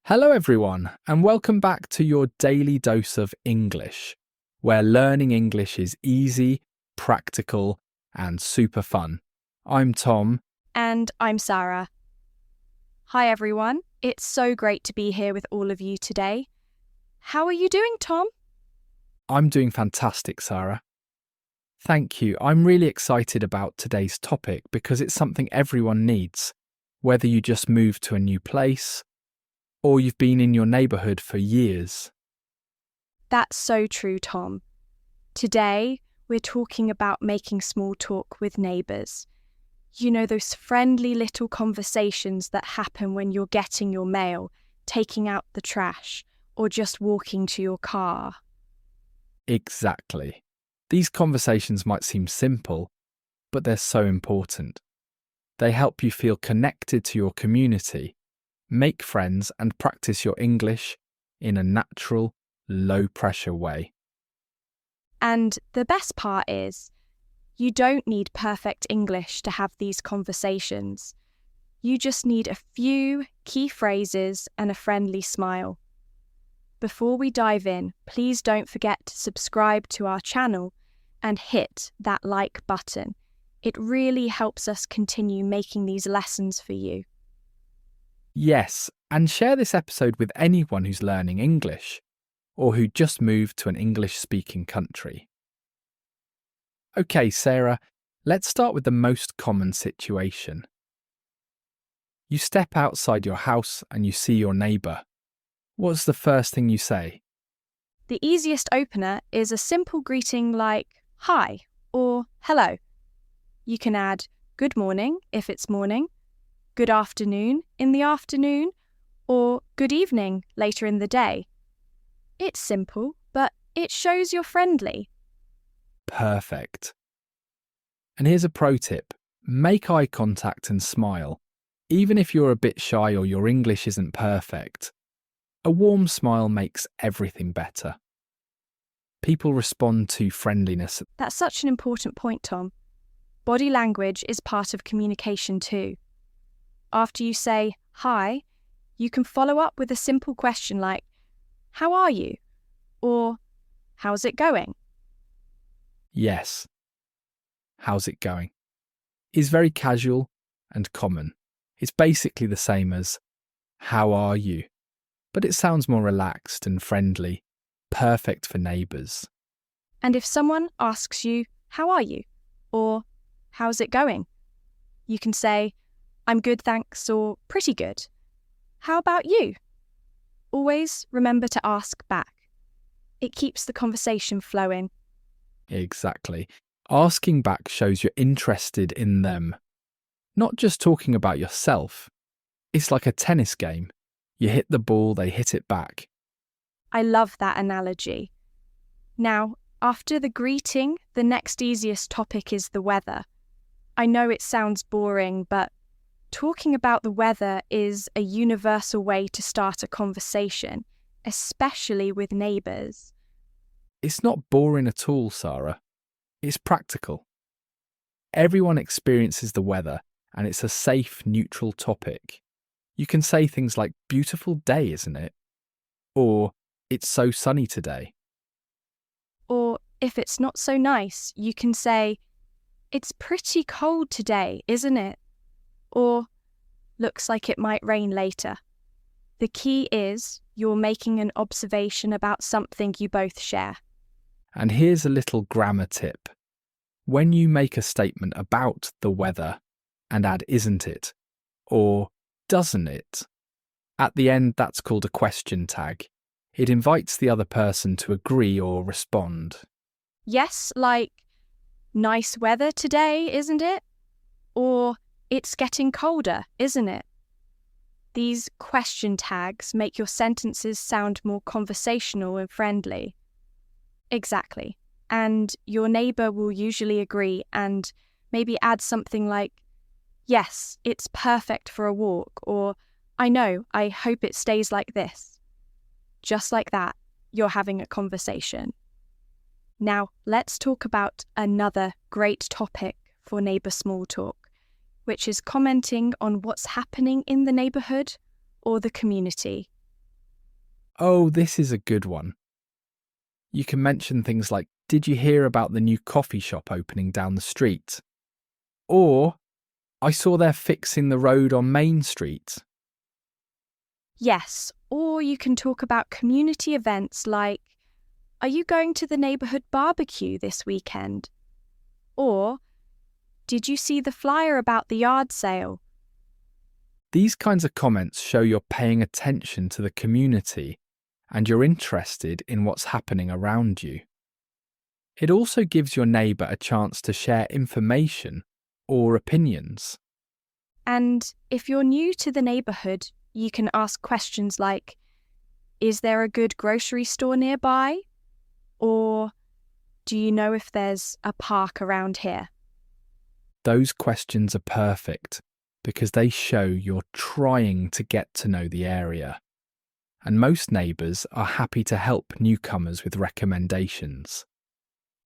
Hello, everyone, and welcome back to your daily dose of English, where learning English is easy, practical, and super fun. I'm Tom. And I'm Sara. Hi, everyone. It's so great to be here with all of you today. How are you doing, Tom? I'm doing fantastic, Sara. Thank you. I'm really excited about today's topic because it's something everyone needs, whether you just moved to a new place or you've been in your neighbourhood for years. That's so true, Tom. Today, we're talking about making small talk with neighbours. You know, those friendly little conversations that happen when you're getting your mail, taking out the trash, or just walking to your car. Exactly. These conversations might seem simple, but they're so important. They help you feel connected to your community, make friends, and practice your English in a natural, low-pressure way. And the best part is, you don't need perfect English to have these conversations. You just need a few key phrases and a friendly smile. Before we dive in, please don't forget to subscribe to our channel and hit that like button. It really helps us continue making these lessons for you. Yes, and share this episode with anyone who's learning English or who just moved to an English-speaking country. Okay, Sarah, let's start with the most common situation. You step outside your house and you see your neighbour. What's the first thing you say? The easiest opener is a simple greeting like hi or hello. You can add good morning if it's morning, good afternoon in the afternoon, or good evening later in the day. It's simple, but it shows you're friendly. Perfect. And here's a pro tip. Make eye contact and smile, even if you're a bit shy or your English isn't perfect. A warm smile makes everything better. People respond to friendliness. That's such an important point, Tom. Body language is part of communication too. After you say hi, you can follow up with a simple question like, how are you? Or, how's it going? Yes. How's it going? Is very casual and common. It's basically the same as, how are you? But it sounds more relaxed and friendly, perfect for neighbours. And if someone asks you, how are you? Or, how's it going? You can say, I'm good, thanks, or pretty good. How about you? Always remember to ask back. It keeps the conversation flowing. Exactly. Asking back shows you're interested in them. Not just talking about yourself. It's like a tennis game. You hit the ball, they hit it back. I love that analogy. Now, after the greeting, the next easiest topic is the weather. I know it sounds boring, but talking about the weather is a universal way to start a conversation, especially with neighbours. It's not boring at all, Sara. It's practical. Everyone experiences the weather, and it's a safe, neutral topic. You can say things like, beautiful day, isn't it? Or, it's so sunny today. Or if it's not so nice, you can say, it's pretty cold today, isn't it? Or, looks like it might rain later. The key is you're making an observation about something you both share. And here's a little grammar tip. When you make a statement about the weather and add isn't it, or doesn't it, at the end that's called a question tag. It invites the other person to agree or respond. Yes, like, nice weather today, isn't it? Or, it's getting colder, isn't it? These question tags make your sentences sound more conversational and friendly. Exactly. And your neighbour will usually agree and maybe add something like, yes, it's perfect for a walk, or I know, I hope it stays like this. Just like that, you're having a conversation. Now, let's talk about another great topic for neighbour small talk, which is commenting on what's happening in the neighbourhood or the community. Oh, this is a good one. You can mention things like, did you hear about the new coffee shop opening down the street? Or, I saw they're fixing the road on Main Street. Yes, or you can talk about community events like, are you going to the neighbourhood barbecue this weekend? Or, did you see the flyer about the yard sale? These kinds of comments show you're paying attention to the community and you're interested in what's happening around you. It also gives your neighbour a chance to share information or opinions. And if you're new to the neighbourhood, you can ask questions like, is there a good grocery store nearby? Or, do you know if there's a park around here? Those questions are perfect because they show you're trying to get to know the area. And most neighbours are happy to help newcomers with recommendations.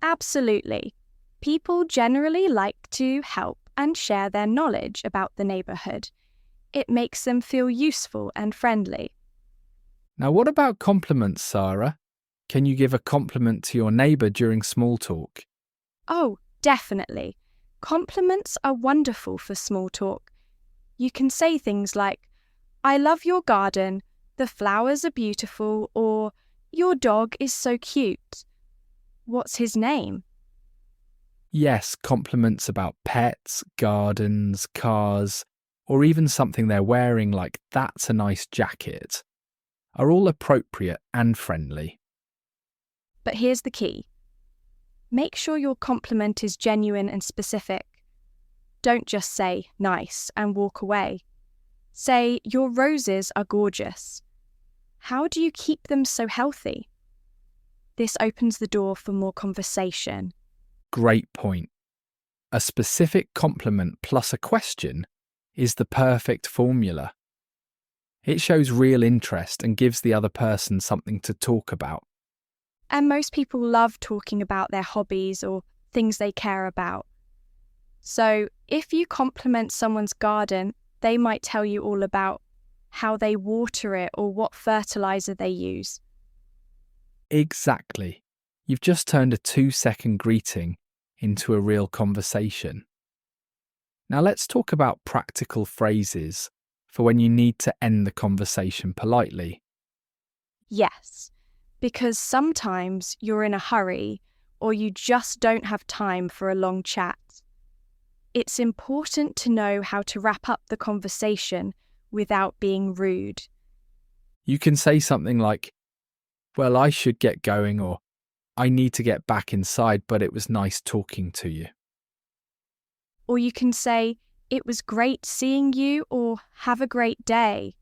Absolutely. People generally like to help and share their knowledge about the neighbourhood. It makes them feel useful and friendly. Now, what about compliments, Sara? Can you give a compliment to your neighbour during small talk? Oh, definitely. Compliments are wonderful for small talk. You can say things like, I love your garden, the flowers are beautiful, or your dog is so cute. What's his name? Yes, compliments about pets, gardens, cars, or even something they're wearing like that's a nice jacket, are all appropriate and friendly. But here's the key. Make sure your compliment is genuine and specific. Don't just say nice and walk away. Say your roses are gorgeous. How do you keep them so healthy? This opens the door for more conversation. Great point. A specific compliment plus a question is the perfect formula. It shows real interest and gives the other person something to talk about. And most people love talking about their hobbies or things they care about. So if you compliment someone's garden, they might tell you all about how they water it or what fertilizer they use. Exactly. You've just turned a 2-second greeting into a real conversation. Now let's talk about practical phrases for when you need to end the conversation politely. Yes, because sometimes you're in a hurry or you just don't have time for a long chat. It's important to know how to wrap up the conversation without being rude. You can say something like, well, I should get going, or I need to get back inside, but it was nice talking to you. Or you can say, it was great seeing you, or have a great day.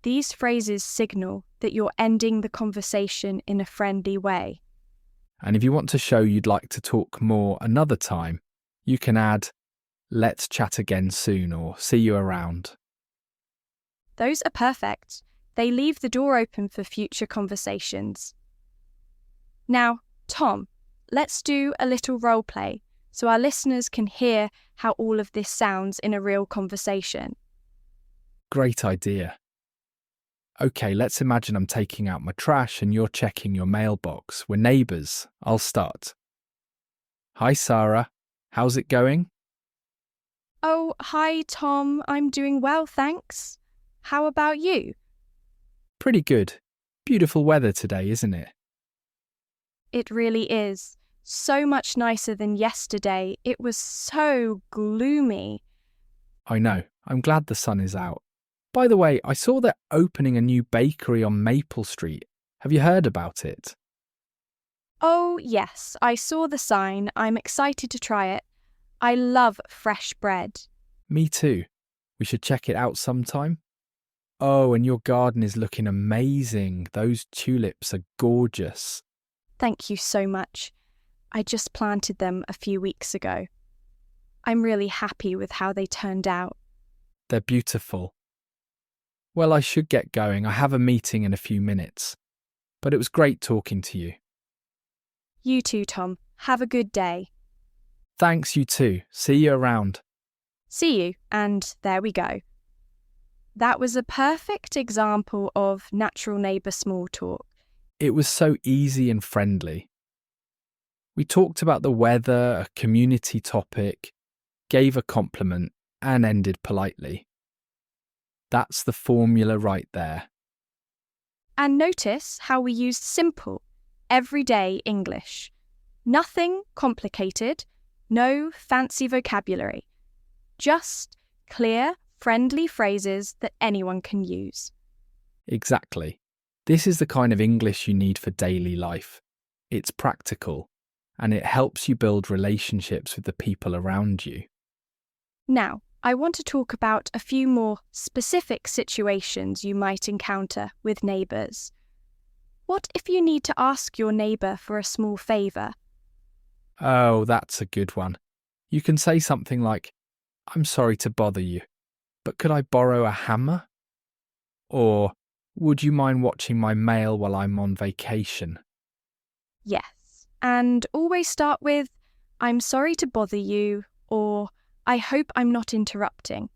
These phrases signal that you're ending the conversation in a friendly way. And if you want to show you'd like to talk more another time, you can add, let's chat again soon, or see you around. Those are perfect. They leave the door open for future conversations. Now, Tom, let's do a little role play so our listeners can hear how all of this sounds in a real conversation. Great idea. Okay, let's imagine I'm taking out my trash and you're checking your mailbox. We're neighbours. I'll start. Hi, Sara. How's it going? Oh, hi, Tom. I'm doing well, thanks. How about you? Pretty good. Beautiful weather today, isn't it? It really is. So much nicer than yesterday. It was so gloomy. I know. I'm glad the sun is out. By the way, I saw they're opening a new bakery on Maple Street. Have you heard about it? Oh, yes, I saw the sign. I'm excited to try it. I love fresh bread. Me too. We should check it out sometime. Oh, and your garden is looking amazing. Those tulips are gorgeous. Thank you so much. I just planted them a few weeks ago. I'm really happy with how they turned out. They're beautiful. Well, I should get going. I have a meeting in a few minutes. But it was great talking to you. You too, Tom. Have a good day. Thanks, you too. See you around. See you, and there we go. That was a perfect example of natural neighbour small talk. It was so easy and friendly. We talked about the weather, a community topic, gave a compliment, and ended politely. That's the formula right there. And notice how we used simple, everyday English. Nothing complicated, no fancy vocabulary. Just clear, friendly phrases that anyone can use. Exactly. This is the kind of English you need for daily life. It's practical, and it helps you build relationships with the people around you. Now, I want to talk about a few more specific situations you might encounter with neighbours. What if you need to ask your neighbour for a small favour? Oh, that's a good one. You can say something like, "I'm sorry to bother you, but could I borrow a hammer?" Or, "Would you mind watching my mail while I'm on vacation?" Yes, and always start with, "I'm sorry to bother you," or "I hope I'm not interrupting."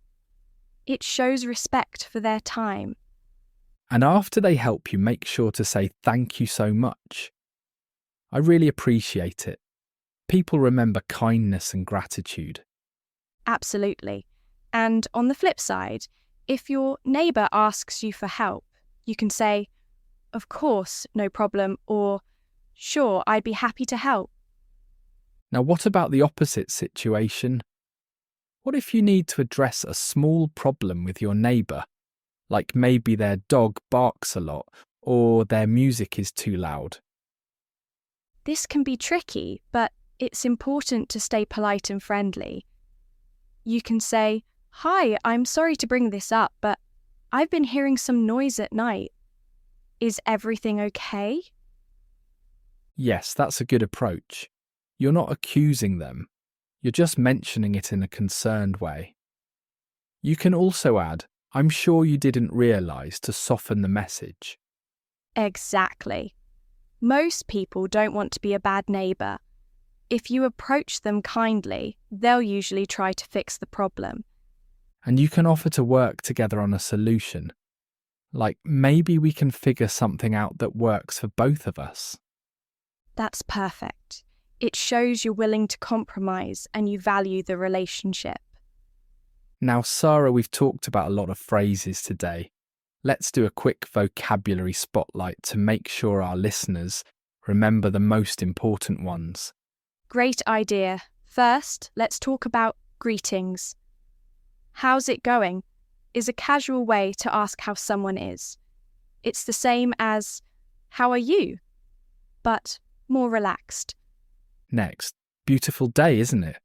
It shows respect for their time. And after they help you, make sure to say thank you so much. I really appreciate it. People remember kindness and gratitude. Absolutely. And on the flip side, if your neighbour asks you for help, you can say, "Of course, no problem," or "Sure, I'd be happy to help." Now, what about the opposite situation? What if you need to address a small problem with your neighbour? Like maybe their dog barks a lot or their music is too loud. This can be tricky, but it's important to stay polite and friendly. You can say, "Hi, I'm sorry to bring this up, but I've been hearing some noise at night. Is everything okay?" Yes, that's a good approach. You're not accusing them. You're just mentioning it in a concerned way. You can also add, "I'm sure you didn't realise," to soften the message. Exactly. Most people don't want to be a bad neighbour. If you approach them kindly, they'll usually try to fix the problem. And you can offer to work together on a solution. Like maybe we can figure something out that works for both of us. That's perfect. It shows you're willing to compromise and you value the relationship. Now, Sara, we've talked about a lot of phrases today. Let's do a quick vocabulary spotlight to make sure our listeners remember the most important ones. Great idea. First, let's talk about greetings. "How's it going?" is a casual way to ask how someone is. It's the same as "How are you?" but more relaxed. Next, beautiful day, isn't it?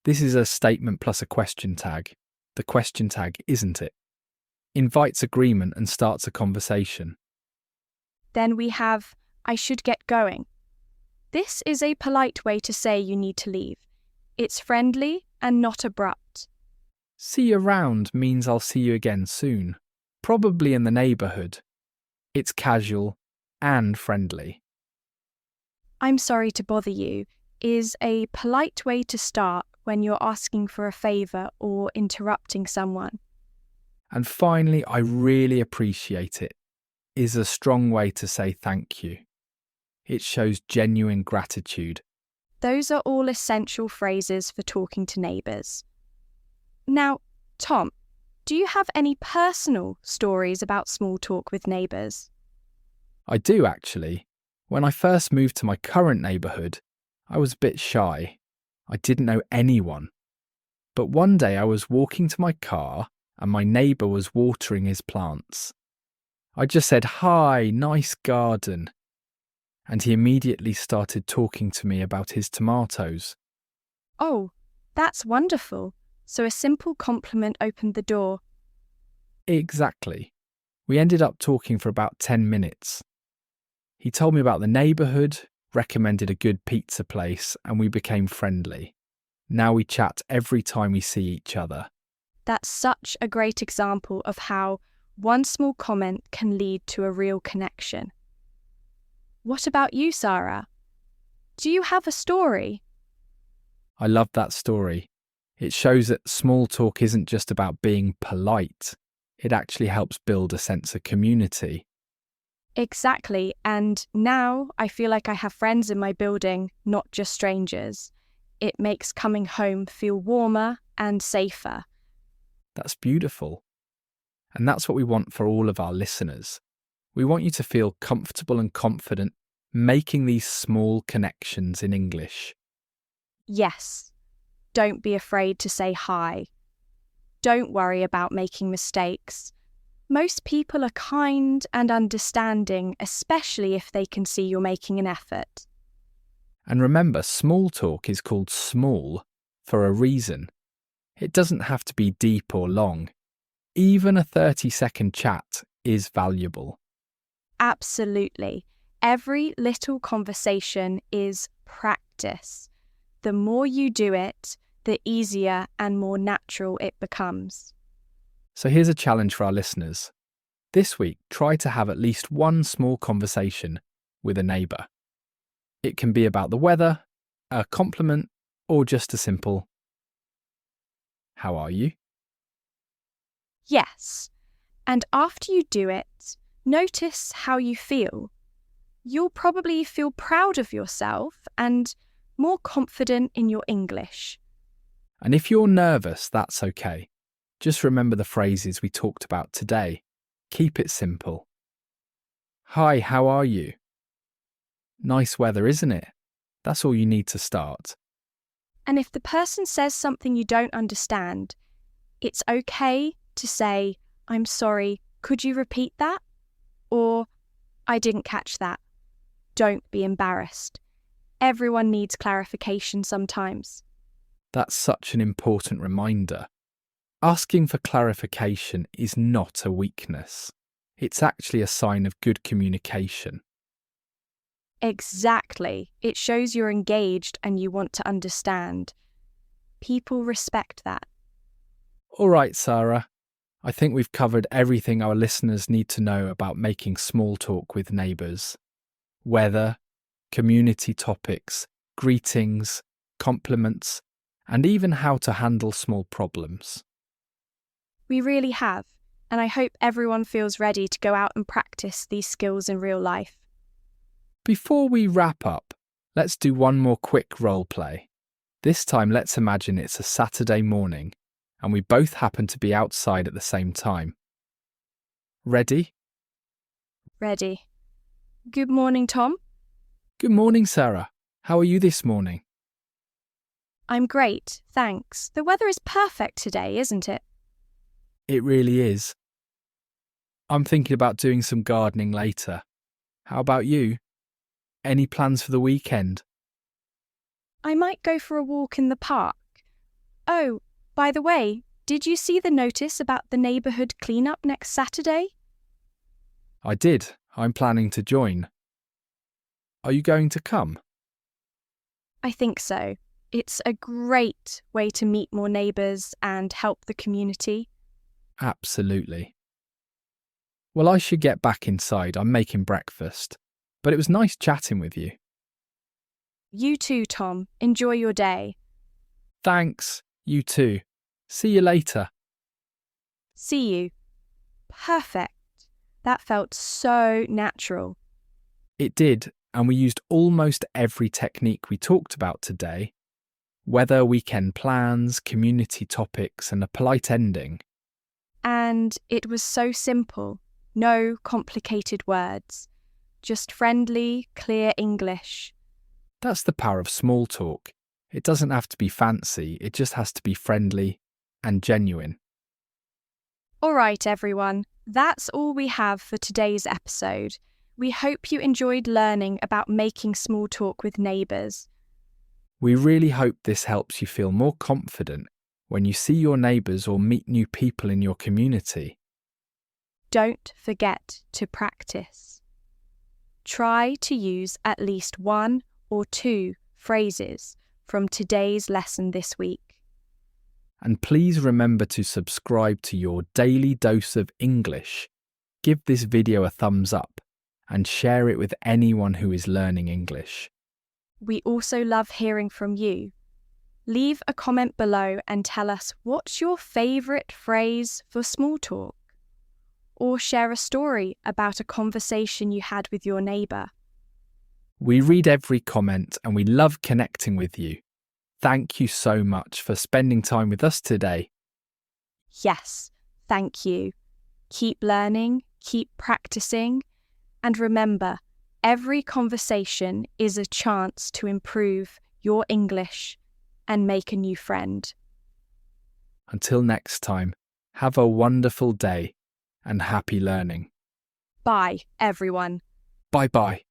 This is a statement plus a question tag. The question tag, "isn't it?" invites agreement and starts a conversation. Then we have "I should get going." This is a polite way to say you need to leave. It's friendly and not abrupt. "See you around" means I'll see you again soon, probably in the neighbourhood. It's casual and friendly. "I'm sorry to bother you" is a polite way to start when you're asking for a favour or interrupting someone. And finally, "I really appreciate it" is a strong way to say thank you. It shows genuine gratitude. Those are all essential phrases for talking to neighbours. Now, Tom, do you have any personal stories about small talk with neighbours? I do actually. When I first moved to my current neighbourhood, I was a bit shy. I didn't know anyone. But one day I was walking to my car and my neighbour was watering his plants. I just said, "Hi, nice garden." And he immediately started talking to me about his tomatoes. Oh, that's wonderful. So a simple compliment opened the door. Exactly. We ended up talking for about 10 minutes. He told me about the neighbourhood, recommended a good pizza place, and we became friendly. Now we chat every time we see each other. That's such a great example of how one small comment can lead to a real connection. What about you, Sara? Do you have a story? I love that story. It shows that small talk isn't just about being polite, it actually helps build a sense of community. Exactly, and now I feel like I have friends in my building, not just strangers. It makes coming home feel warmer and safer. That's beautiful. And that's what we want for all of our listeners. We want you to feel comfortable and confident making these small connections in English. Yes, don't be afraid to say hi. Don't worry about making mistakes. Most people are kind and understanding, especially if they can see you're making an effort. And remember, small talk is called small for a reason. It doesn't have to be deep or long. Even a 30-second chat is valuable. Absolutely. Every little conversation is practice. The more you do it, the easier and more natural it becomes. So here's a challenge for our listeners. This week, try to have at least one small conversation with a neighbour. It can be about the weather, a compliment, or just a simple, "How are you?" Yes. And after you do it, notice how you feel. You'll probably feel proud of yourself and more confident in your English. And if you're nervous, that's okay. Just remember the phrases we talked about today. Keep it simple. "Hi, how are you?" "Nice weather, isn't it?" That's all you need to start. And if the person says something you don't understand, it's okay to say, "I'm sorry, could you repeat that?" Or, "I didn't catch that." Don't be embarrassed. Everyone needs clarification sometimes. That's such an important reminder. Asking for clarification is not a weakness. It's actually a sign of good communication. Exactly. It shows you're engaged and you want to understand. People respect that. All right, Sara. I think we've covered everything our listeners need to know about making small talk with neighbours. Weather, community topics, greetings, compliments, and even how to handle small problems. We really have, and I hope everyone feels ready to go out and practice these skills in real life. Before we wrap up, let's do one more quick role play. This time, let's imagine it's a Saturday morning and we both happen to be outside at the same time. Ready? Ready. Good morning, Tom. Good morning, Sara. How are you this morning? I'm great, thanks. The weather is perfect today, isn't it? It really is. I'm thinking about doing some gardening later. How about you? Any plans for the weekend? I might go for a walk in the park. Oh, by the way, did you see the notice about the neighbourhood clean-up next Saturday? I did. I'm planning to join. Are you going to come? I think so. It's a great way to meet more neighbours and help the community. Absolutely. Well, I should get back inside. I'm making breakfast. But it was nice chatting with you. You too, Tom. Enjoy your day. Thanks. You too. See you later. See you. Perfect. That felt so natural. It did, and we used almost every technique we talked about today. Weather, weekend plans, community topics, and a polite ending. And it was so simple. No complicated words. Just friendly, clear English. That's the power of small talk. It doesn't have to be fancy, it just has to be friendly and genuine. All right, everyone. That's all we have for today's episode. We hope you enjoyed learning about making small talk with neighbours. We really hope this helps you feel more confident when you see your neighbours or meet new people in your community. Don't forget to practice. Try to use at least 1 or 2 phrases from today's lesson this week. And please remember to subscribe to your daily dose of English. Give this video a thumbs up and share it with anyone who is learning English. We also love hearing from you. Leave a comment below and tell us what's your favourite phrase for small talk. Or share a story about a conversation you had with your neighbour. We read every comment and we love connecting with you. Thank you so much for spending time with us today. Yes, thank you. Keep learning, keep practicing, and remember, every conversation is a chance to improve your English and make a new friend. Until next time, have a wonderful day and happy learning. Bye, everyone. Bye-bye.